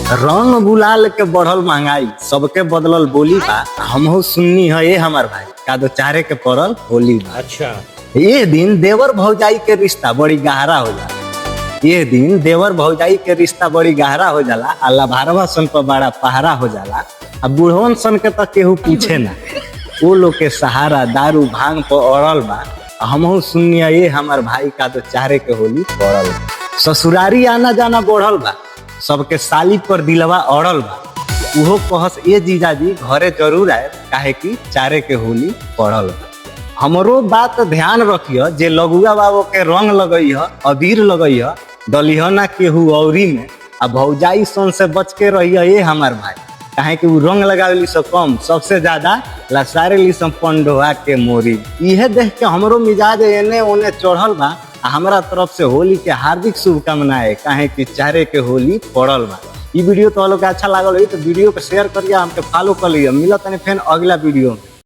रंग गुलाल के बढ़ल महंगाई सबके बदलल बोली बा। हमहू सुननी है ये हमार भाई का दो चारे के पड़ल होली बा। अच्छा, ये दिन देवर भौजाई के रिश्ता बड़ी गहरा हो जाला। ये दिन देवर भौजाई के रिश्ता बड़ी गहरा हो जाला। अल्लाह भारवा सन पर बड़ा पहरा हो जाला। अब बुढ़वन सन के तक केहू पूछे ना, वो लोग के सहारा दारू भांग पर अड़ल बा। हमहू सुननी है ये हमार भाई का दो चारे के होली पड़ल बा। ससुरारी आना जाना बढ़ल बा, सबके साली पर दिलवा अड़ल बा। उहो कहस ये जीजाजी घरे जरूर आए काहे कि चारे के होली पड़ल बा। हमरो बात ध्यान रखियो जे लगुआ बाबू के रंग लगइह, अबीर लगइह, डलिह ना केहू औरी में। आ भौजाई सन से बच के रहिए ये हमार भाई, काहे कि उ रंग लगावेली से कम सबसे ज्यादा लसारेली से पंडोहा के मोरी। इहे देख के हमरो मिजाज एने ओने चढ़ल बा। हमरा तरफ से होली के हार्दिक शुभकामनाएं, काहे कि चारे के होली पड़ल बा। ई वीडियो तो लोग के अच्छा लागल हो तो वीडियो को शेयर करिए, हमके फॉलो कर लिया। मिलत नहीं फिर अगला वीडियो में।